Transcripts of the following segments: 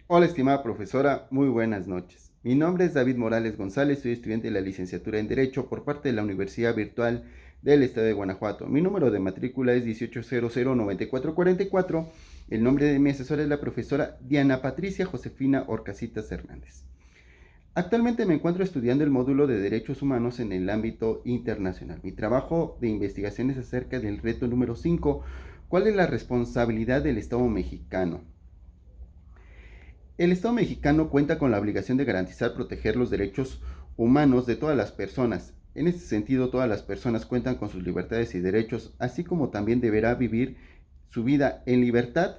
Hola, estimada profesora, muy buenas noches. Mi nombre es David Morales González, soy estudiante de la licenciatura en Derecho por parte de la Universidad Virtual del Estado de Guanajuato. Mi número de matrícula es 18009444. El nombre de mi asesora es la profesora Diana Patricia Josefina Orcasitas Hernández. Actualmente me encuentro estudiando el módulo de Derechos Humanos en el ámbito internacional. Mi trabajo de investigación es acerca del reto número 5. ¿Cuál es la responsabilidad del Estado mexicano? El Estado mexicano cuenta con la obligación de garantizar proteger los derechos humanos de todas las personas. En este sentido, todas las personas cuentan con sus libertades y derechos, así como también deberá vivir su vida en libertad,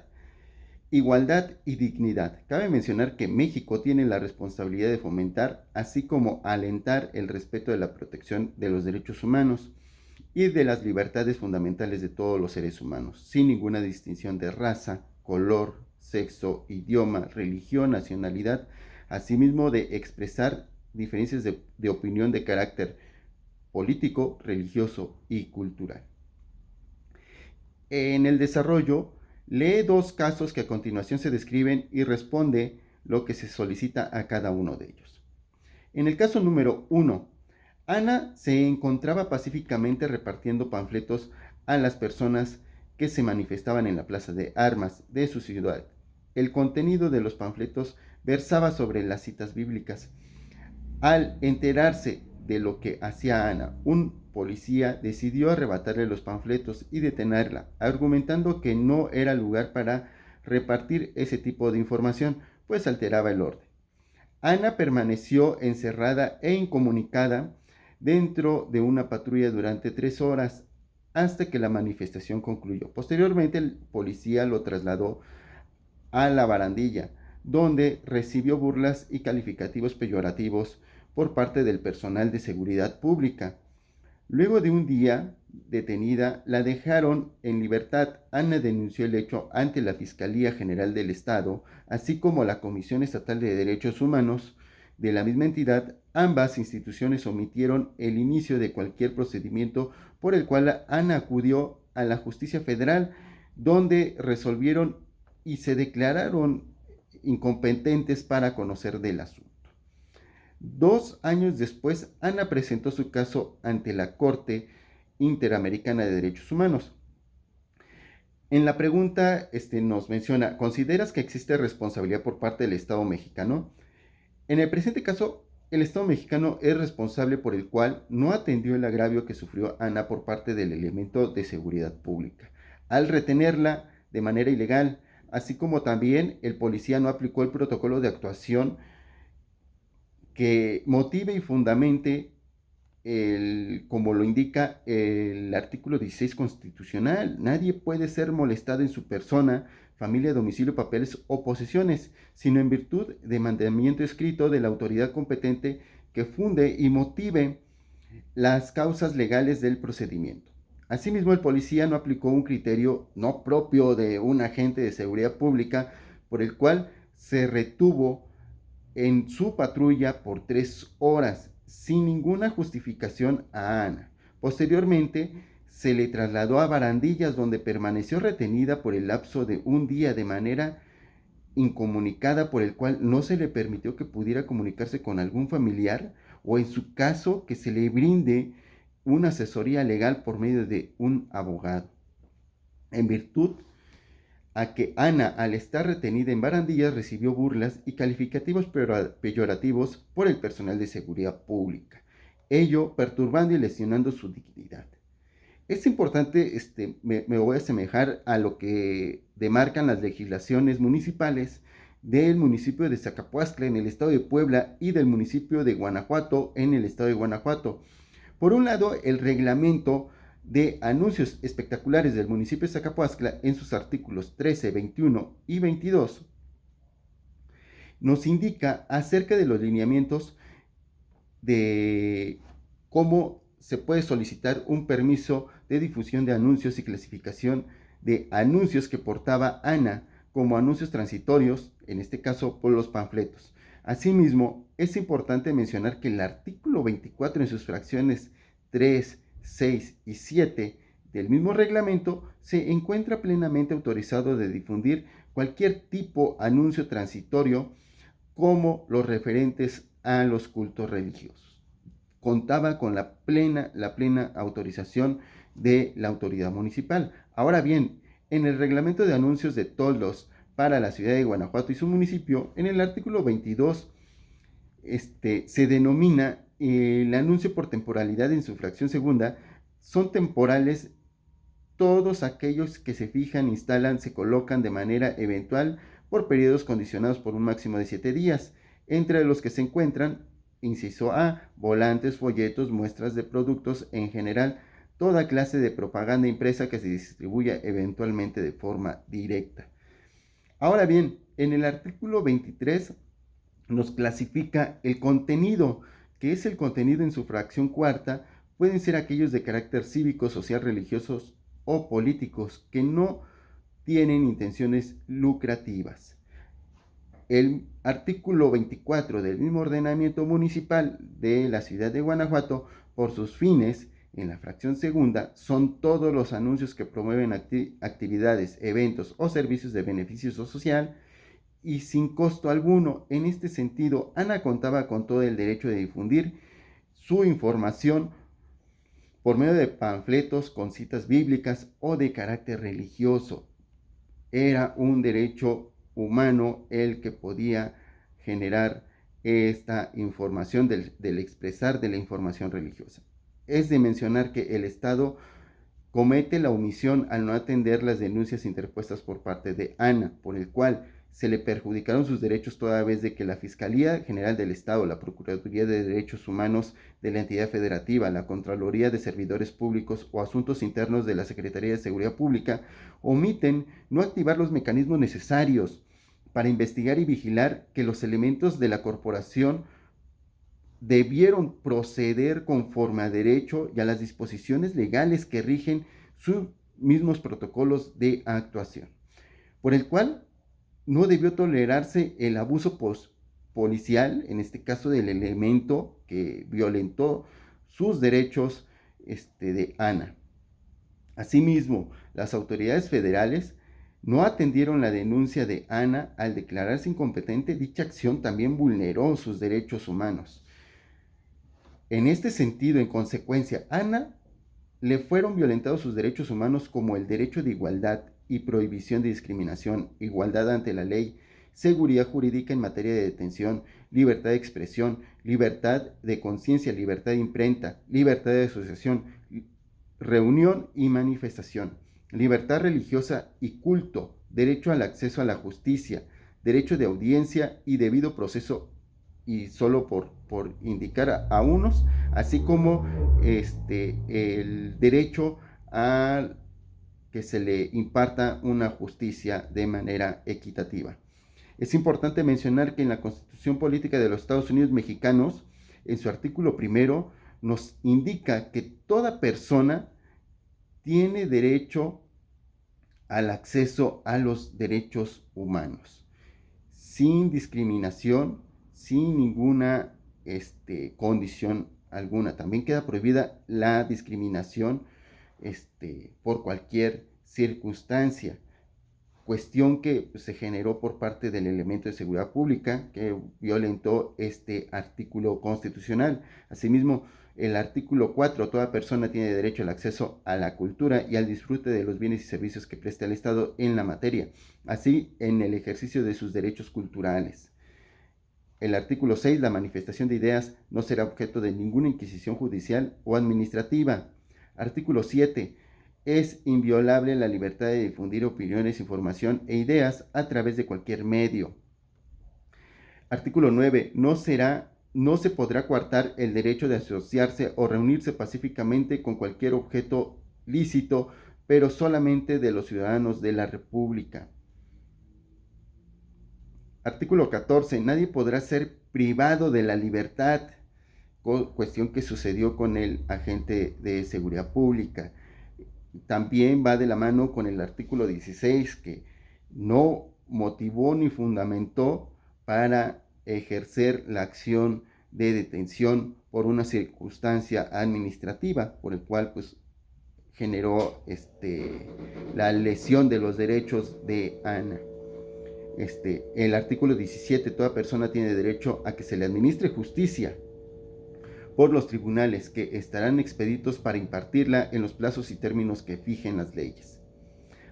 igualdad y dignidad. Cabe mencionar que México tiene la responsabilidad de fomentar, así como alentar el respeto de la protección de los derechos humanos y de las libertades fundamentales de todos los seres humanos, sin ninguna distinción de raza, color, sexo, idioma, religión, nacionalidad, asimismo de expresar diferencias de opinión de carácter político, religioso y cultural. En el desarrollo, lee dos casos que a continuación se describen y responde lo que se solicita a cada uno de ellos. En el caso número 1, Ana se encontraba pacíficamente repartiendo panfletos a las personas que se manifestaban en la plaza de armas de su ciudad. El contenido de los panfletos versaba sobre las citas bíblicas. Al enterarse de lo que hacía Ana, un policía decidió arrebatarle los panfletos y detenerla, argumentando que no era lugar para repartir ese tipo de información, pues alteraba el orden. Ana permaneció encerrada e incomunicada dentro de una patrulla durante 3 horas hasta que la manifestación concluyó. Posteriormente, el policía lo trasladó a la barandilla, donde recibió burlas y calificativos peyorativos por parte del personal de seguridad pública. Luego de un día detenida, la dejaron en libertad. Ana denunció el hecho ante la Fiscalía General del Estado, así como la Comisión Estatal de Derechos Humanos de la misma entidad. Ambas instituciones omitieron el inicio de cualquier procedimiento por el cual Ana acudió a la justicia federal, donde resolvieron y se declararon incompetentes para conocer del asunto. 2 años después, Ana presentó su caso ante la Corte Interamericana de Derechos Humanos. En la pregunta nos menciona, ¿consideras que existe responsabilidad por parte del Estado mexicano? En el presente caso, el Estado mexicano es responsable por el cual no atendió el agravio que sufrió Ana por parte del elemento de seguridad pública, al retenerla de manera ilegal, así como también el policía no aplicó el protocolo de actuación que motive y fundamente como lo indica el artículo 16 constitucional. Nadie puede ser molestado en su persona, familia, domicilio, papeles o posesiones, sino en virtud de mandamiento escrito de la autoridad competente que funde y motive las causas legales del procedimiento. Asimismo, el policía no aplicó un criterio no propio de un agente de seguridad pública por el cual se retuvo en su patrulla por 3 horas sin ninguna justificación a Ana. Posteriormente se le trasladó a Barandillas, donde permaneció retenida por el lapso de un día de manera incomunicada, por el cual no se le permitió que pudiera comunicarse con algún familiar o en su caso que se le brinde una asesoría legal por medio de un abogado. En virtud a que Ana, al estar retenida en barandillas, recibió burlas y calificativos peyorativos por el personal de seguridad pública, ello perturbando y lesionando su dignidad. Es importante, me voy a asemejar a lo que demarcan las legislaciones municipales del municipio de Zacapuastla en el estado de Puebla y del municipio de Guanajuato en el estado de Guanajuato. Por un lado, el reglamento de anuncios espectaculares del municipio de Zacapuastla en sus artículos 13, 21 y 22 nos indica acerca de los lineamientos de cómo se puede solicitar un permiso de difusión de anuncios y clasificación de anuncios que portaba Ana como anuncios transitorios, en este caso por los panfletos. Asimismo, es importante mencionar que el artículo 24 en sus fracciones 3, 6 y 7 del mismo reglamento se encuentra plenamente autorizado de difundir cualquier tipo anuncio transitorio como los referentes a los cultos religiosos. Contaba con la plena autorización de la autoridad municipal. Ahora bien, en el reglamento de anuncios de toldos para la ciudad de Guanajuato y su municipio, en el artículo 22, se denomina el anuncio por temporalidad en su fracción segunda. Son temporales todos aquellos que se fijan, instalan, se colocan de manera eventual por periodos condicionados por un máximo de 7 días, entre los que se encuentran, inciso A, volantes, folletos, muestras de productos en general, toda clase de propaganda impresa que se distribuya eventualmente de forma directa. Ahora bien, en el artículo 23 nos clasifica el contenido, que es el contenido en su fracción cuarta. Pueden ser aquellos de carácter cívico, social, religiosos o políticos que no tienen intenciones lucrativas. El artículo 24 del mismo ordenamiento municipal de la ciudad de Guanajuato, por sus fines, en la fracción segunda, son todos los anuncios que promueven actividades, eventos o servicios de beneficio social y sin costo alguno. En este sentido, Ana contaba con todo el derecho de difundir su información por medio de panfletos con citas bíblicas o de carácter religioso. Era un derecho humano el que podía generar esta información del expresar de la información religiosa. Es de mencionar que el Estado comete la omisión al no atender las denuncias interpuestas por parte de Ana, por el cual se le perjudicaron sus derechos toda vez de que la Fiscalía General del Estado, la Procuraduría de Derechos Humanos de la entidad federativa, la Contraloría de Servidores Públicos o Asuntos Internos de la Secretaría de Seguridad Pública omiten no activar los mecanismos necesarios para investigar y vigilar que los elementos de la corporación debieron proceder conforme a derecho y a las disposiciones legales que rigen sus mismos protocolos de actuación, por el cual no debió tolerarse el abuso policial, en este caso del elemento que violentó sus derechos de Ana. Asimismo, las autoridades federales no atendieron la denuncia de Ana al declararse incompetente. Dicha acción también vulneró sus derechos humanos. En este sentido, en consecuencia, a Ana le fueron violentados sus derechos humanos como el derecho de igualdad y prohibición de discriminación, igualdad ante la ley, seguridad jurídica en materia de detención, libertad de expresión, libertad de conciencia, libertad de imprenta, libertad de asociación, reunión y manifestación, libertad religiosa y culto, derecho al acceso a la justicia, derecho de audiencia y debido proceso, y solo por indicar a unos, así como el derecho a que se le imparta una justicia de manera equitativa. Es importante mencionar que en la Constitución Política de los Estados Unidos Mexicanos, en su artículo primero, nos indica que toda persona tiene derecho al acceso a los derechos humanos, sin discriminación, sin ninguna condición alguna. También queda prohibida la discriminación por cualquier circunstancia, cuestión que se generó por parte del elemento de seguridad pública que violentó este artículo constitucional. Asimismo, el artículo 4, toda persona tiene derecho al acceso a la cultura y al disfrute de los bienes y servicios que presta el Estado en la materia, así en el ejercicio de sus derechos culturales. El artículo 6, la manifestación de ideas no será objeto de ninguna inquisición judicial o administrativa. Artículo 7, es inviolable la libertad de difundir opiniones, información e ideas a través de cualquier medio. Artículo 9, no se podrá coartar el derecho de asociarse o reunirse pacíficamente con cualquier objeto lícito, pero solamente de los ciudadanos de la República. Artículo 14. Nadie podrá ser privado de la libertad, cuestión que sucedió con el agente de seguridad pública. También va de la mano con el artículo 16, que no motivó ni fundamentó para ejercer la acción de detención por una circunstancia administrativa, por el cual pues generó la lesión de los derechos de Ana. El artículo 17, toda persona tiene derecho a que se le administre justicia por los tribunales que estarán expeditos para impartirla en los plazos y términos que fijen las leyes.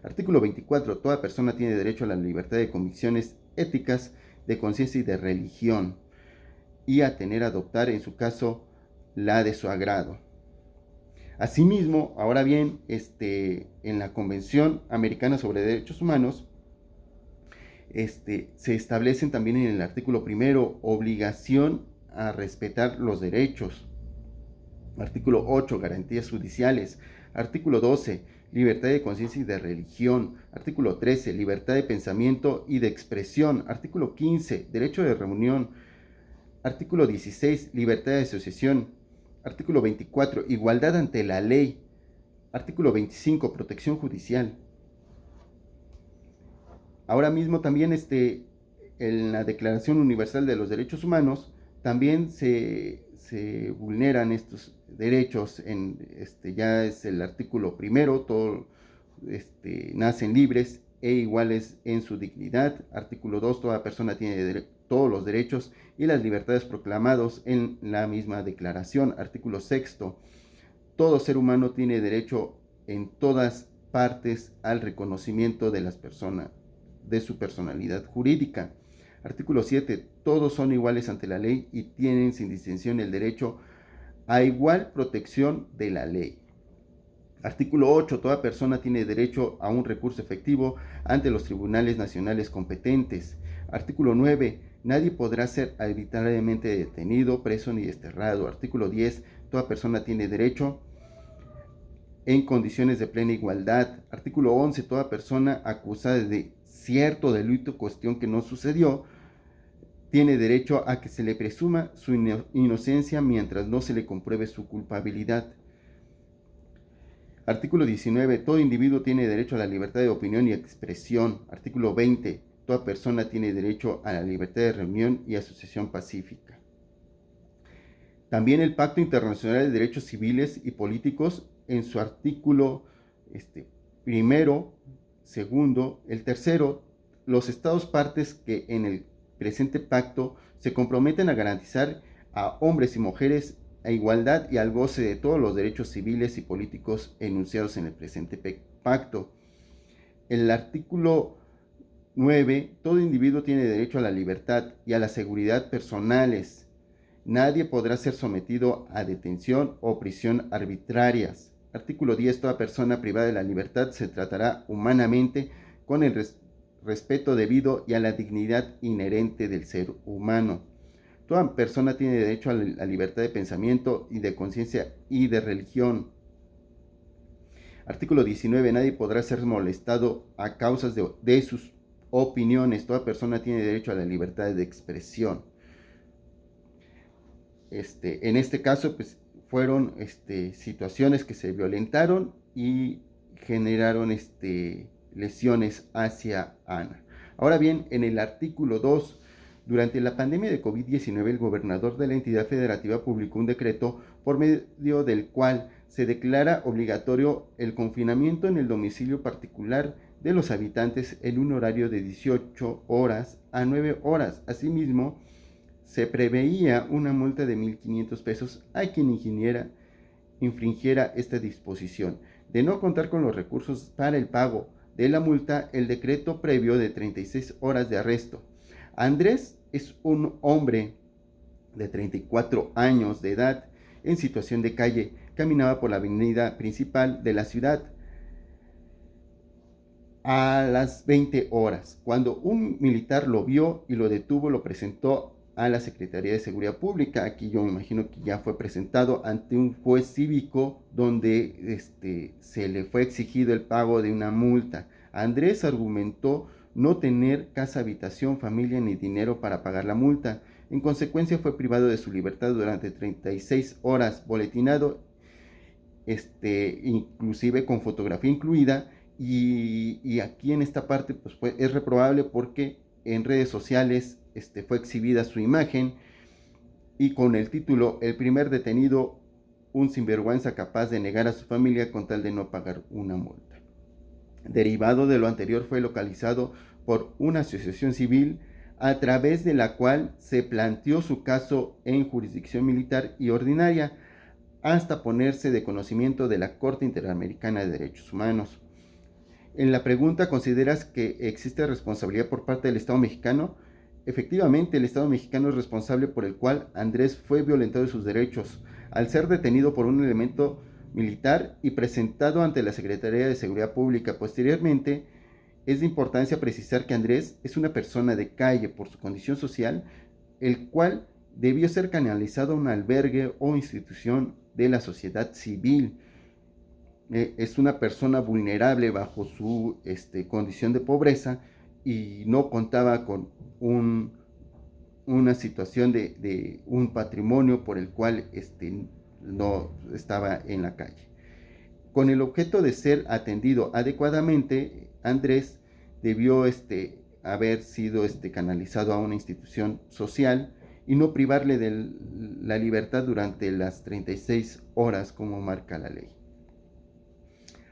Artículo 24, toda persona tiene derecho a la libertad de convicciones éticas, de conciencia y de religión, y a tener adoptar en su caso la de su agrado. Asimismo, ahora bien, en la Convención Americana sobre Derechos Humanos, se establecen también en el artículo primero obligación a respetar los derechos. Artículo 8, garantías judiciales. Artículo 12, libertad de conciencia y de religión. Artículo 13, libertad de pensamiento y de expresión. Artículo 15, derecho de reunión. Artículo 16, libertad de asociación. Artículo 24, igualdad ante la ley. Artículo 25, protección judicial. Ahora mismo también en la Declaración Universal de los Derechos Humanos también se vulneran estos derechos. Ya es el artículo primero, todos nacen libres e iguales en su dignidad. Artículo 2, toda persona tiene todos los derechos y las libertades proclamados en la misma declaración. Artículo 6, todo ser humano tiene derecho en todas partes al reconocimiento de las personas, de su personalidad jurídica. Artículo 7, todos son iguales ante la ley y tienen sin distinción el derecho a igual protección de la ley. Artículo 8, toda persona tiene derecho a un recurso efectivo ante los tribunales nacionales competentes. Artículo 9, nadie podrá ser arbitrariamente detenido, preso ni desterrado. Artículo 10, toda persona tiene derecho en condiciones de plena igualdad. Artículo 11, toda persona acusada de cierto delito, cuestión que no sucedió, tiene derecho a que se le presuma su inocencia mientras no se le compruebe su culpabilidad. Artículo 19, todo individuo tiene derecho a la libertad de opinión y expresión. Artículo 20, toda persona tiene derecho a la libertad de reunión y asociación pacífica. También el Pacto Internacional de Derechos Civiles y Políticos, en su artículo primero, segundo, el tercero, los estados partes que en el presente pacto se comprometen a garantizar a hombres y mujeres a igualdad y al goce de todos los derechos civiles y políticos enunciados en el presente pacto. El artículo 9, todo individuo tiene derecho a la libertad y a la seguridad personales. Nadie podrá ser sometido a detención o prisión arbitrarias. Artículo 10, toda persona privada de la libertad se tratará humanamente con el respeto debido y a la dignidad inherente del ser humano. Toda persona tiene derecho a la libertad de pensamiento y de conciencia y de religión. Artículo 19, nadie podrá ser molestado a causa de sus opiniones. Toda persona tiene derecho a la libertad de expresión. En este caso, pues fueron situaciones que se violentaron y generaron lesiones hacia Ana. Ahora bien, en el artículo 2, durante la pandemia de COVID-19, el gobernador de la entidad federativa publicó un decreto por medio del cual se declara obligatorio el confinamiento en el domicilio particular de los habitantes en un horario de 18 horas a 9 horas. Asimismo, se preveía una multa de 1,500 pesos a quien infringiera esta disposición. De no contar con los recursos para el pago de la multa, el decreto previó de 36 horas de arresto. Andrés es un hombre de 34 años de edad en situación de calle. Caminaba por la avenida principal de la ciudad a las 20 horas. Cuando un militar lo vio y lo detuvo, lo presentó a la Secretaría de Seguridad Pública. Aquí yo me imagino que ya fue presentado ante un juez cívico donde se le fue exigido el pago de una multa. Andrés argumentó no tener casa, habitación, familia ni dinero para pagar la multa. En consecuencia fue privado de su libertad durante 36 horas, boletinado, inclusive con fotografía incluida. Y aquí en esta parte pues es reprobable porque en redes sociales fue exhibida su imagen y con el título "El primer detenido, un sinvergüenza capaz de negar a su familia con tal de no pagar una multa". Derivado de lo anterior, fue localizado por una asociación civil a través de la cual se planteó su caso en jurisdicción militar y ordinaria hasta ponerse de conocimiento de la Corte Interamericana de Derechos Humanos. En la pregunta, ¿consideras que existe responsabilidad por parte del Estado mexicano? Efectivamente, el Estado mexicano es responsable por el cual Andrés fue violentado de sus derechos al ser detenido por un elemento militar y presentado ante la Secretaría de Seguridad Pública. Posteriormente, es de importancia precisar que Andrés es una persona de calle por su condición social, el cual debió ser canalizado a un albergue o institución de la sociedad civil. Es una persona vulnerable bajo su condición de pobreza y no contaba con una situación de un patrimonio por el cual no estaba en la calle. Con el objeto de ser atendido adecuadamente, Andrés debió haber sido canalizado a una institución social y no privarle de la libertad durante las 36 horas como marca la ley.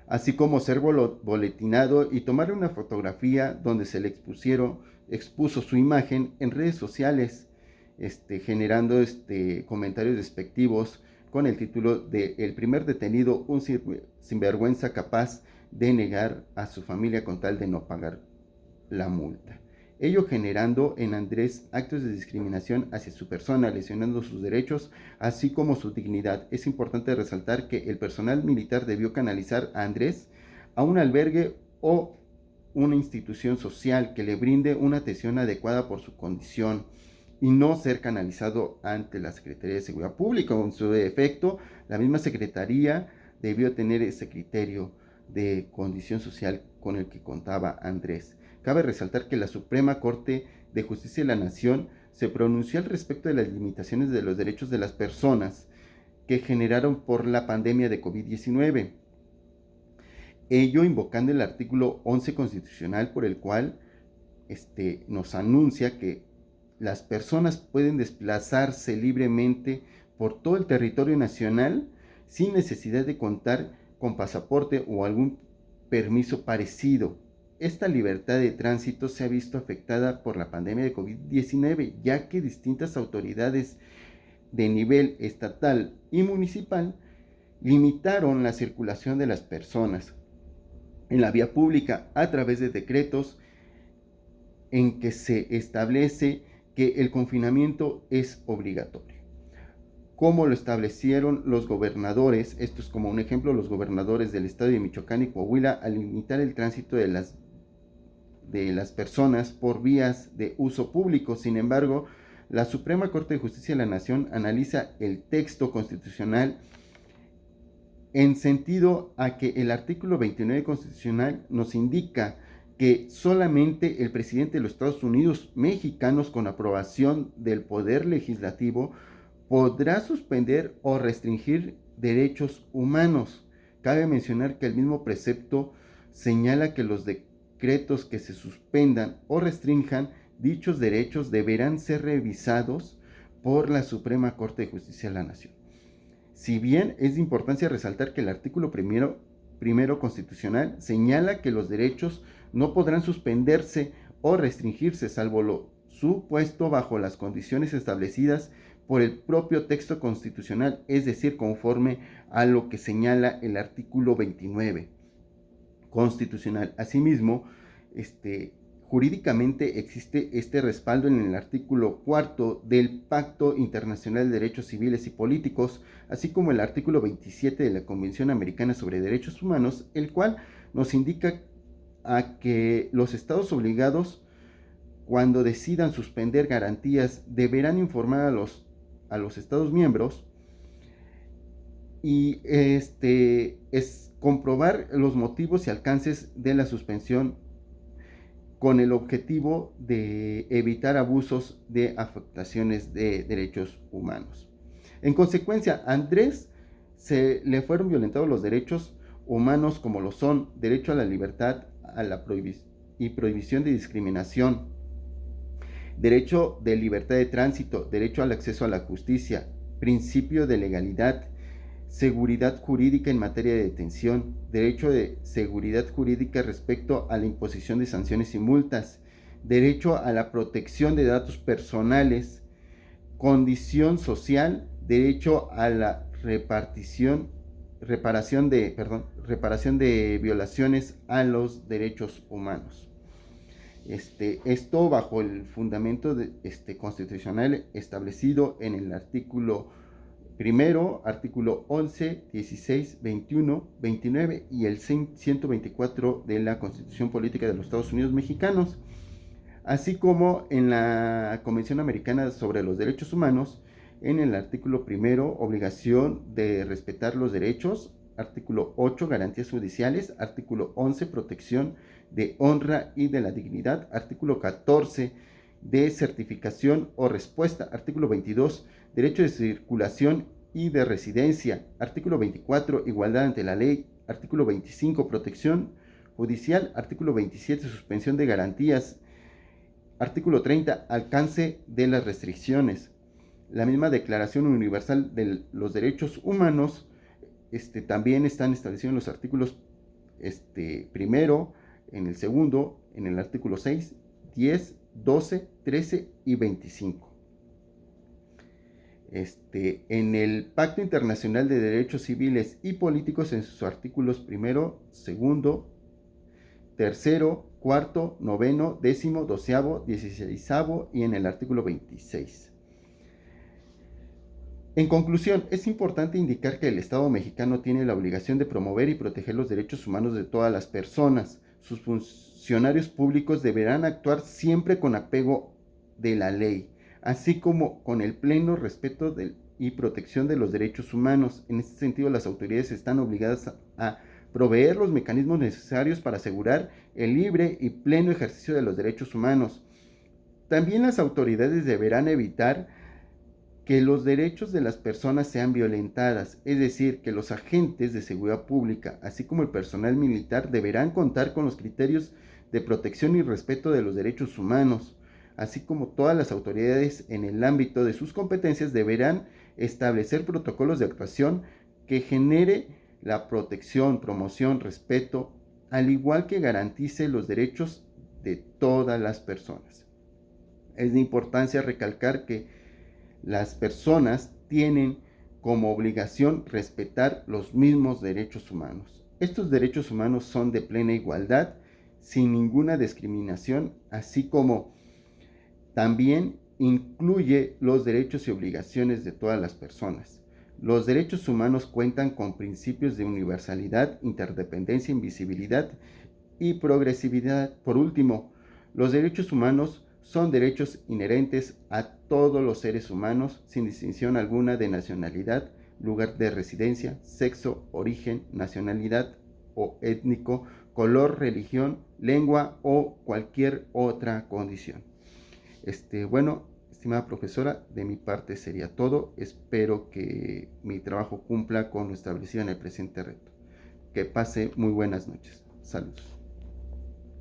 Así como ser boletinado y tomar una fotografía donde se le expuso su imagen en redes sociales, generando comentarios despectivos con el título de El primer detenido, un sinvergüenza capaz de negar a su familia con tal de no pagar la multa. Ello generando en Andrés actos de discriminación hacia su persona, lesionando sus derechos, así como su dignidad. Es importante resaltar que el personal militar debió canalizar a Andrés a un albergue o una institución social que le brinde una atención adecuada por su condición y no ser canalizado ante la Secretaría de Seguridad Pública. En su defecto, la misma Secretaría debió tener ese criterio de condición social con el que contaba Andrés. Cabe resaltar que la Suprema Corte de Justicia de la Nación se pronunció al respecto de las limitaciones de los derechos de las personas que generaron por la pandemia de COVID-19. Ello invocando el artículo 11 constitucional por el cual nos anuncia que las personas pueden desplazarse libremente por todo el territorio nacional sin necesidad de contar con pasaporte o algún permiso parecido. Esta libertad de tránsito se ha visto afectada por la pandemia de COVID-19, ya que distintas autoridades de nivel estatal y municipal limitaron la circulación de las personas en la vía pública a través de decretos en que se establece que el confinamiento es obligatorio. Como lo establecieron los gobernadores, esto es como un ejemplo, los gobernadores del estado de Michoacán y Coahuila, al limitar el tránsito de las personas por vías de uso público. Sin embargo, la Suprema Corte de Justicia de la Nación analiza el texto constitucional en sentido a que el artículo 29 constitucional nos indica que solamente el presidente de los Estados Unidos mexicanos, con aprobación del Poder Legislativo, podrá suspender o restringir derechos humanos. Cabe mencionar que el mismo precepto señala que los decretos que se suspendan o restrinjan dichos derechos deberán ser revisados por la Suprema Corte de Justicia de la Nación. Si bien es de importancia resaltar que el artículo primero constitucional señala que los derechos no podrán suspenderse o restringirse salvo lo supuesto bajo las condiciones establecidas por el propio texto constitucional, es decir, conforme a lo que señala el artículo 29 constitucional. Asimismo, jurídicamente existe este respaldo en el artículo 4 del Pacto Internacional de Derechos Civiles y Políticos, así como el artículo 27 de la Convención Americana sobre Derechos Humanos, el cual nos indica a que los estados obligados, cuando decidan suspender garantías, deberán informar a los estados miembros y es comprobar los motivos y alcances de la suspensión con el objetivo de evitar abusos de afectaciones de derechos humanos. En consecuencia, a Andrés se le fueron violentados los derechos humanos como lo son derecho a la libertad y prohibición de discriminación, derecho de libertad de tránsito, derecho al acceso a la justicia, principio de legalidad, seguridad jurídica en materia de detención, derecho de seguridad jurídica respecto a la imposición de sanciones y multas, derecho a la protección de datos personales, condición social, derecho a la reparación de violaciones a los derechos humanos. Esto bajo el fundamento constitucional establecido en el artículo primero, artículo 11, 16, 21, 29 y el 124 de la Constitución Política de los Estados Unidos Mexicanos, así como en la Convención Americana sobre los Derechos Humanos, en el artículo primero, obligación de respetar los derechos, artículo 8, garantías judiciales, artículo 11, protección de honra y de la dignidad, artículo 14, de certificación o respuesta, artículo 22, derecho de circulación y de residencia, artículo 24, igualdad ante la ley, artículo 25, protección judicial, artículo 27, suspensión de garantías, artículo 30, alcance de las restricciones. La misma Declaración Universal de los Derechos Humanos también están establecidos en los artículos primero, en el segundo, en el artículo 6, 10, 12, 13 y 25. En el Pacto Internacional de Derechos Civiles y Políticos, en sus artículos primero, segundo, tercero, cuarto, noveno, décimo, doceavo, 16avo y en el artículo 26. En conclusión, es importante indicar que el Estado mexicano tiene la obligación de promover y proteger los derechos humanos de todas las personas. Sus funcionarios públicos deberán actuar siempre con apego de la ley, así como con el pleno respeto y protección de los derechos humanos. En este sentido, las autoridades están obligadas a proveer los mecanismos necesarios para asegurar el libre y pleno ejercicio de los derechos humanos. También las autoridades deberán evitar que los derechos de las personas sean violentadas, es decir, que los agentes de seguridad pública, así como el personal militar, deberán contar con los criterios de protección y respeto de los derechos humanos, así como todas las autoridades en el ámbito de sus competencias deberán establecer protocolos de actuación que genere la protección, promoción, respeto, al igual que garantice los derechos de todas las personas. Es de importancia recalcar que las personas tienen como obligación respetar los mismos derechos humanos. Estos derechos humanos son de plena igualdad, sin ninguna discriminación, así como también incluye los derechos y obligaciones de todas las personas. Los derechos humanos cuentan con principios de universalidad, interdependencia, invisibilidad y progresividad. Por último, los derechos humanos son derechos inherentes a todos los seres humanos, sin distinción alguna de nacionalidad, lugar de residencia, sexo, origen, nacionalidad o étnico, color, religión, lengua o cualquier otra condición. Bueno, estimada profesora, de mi parte sería todo. Espero que mi trabajo cumpla con lo establecido en el presente reto. Que pase muy buenas noches. Saludos.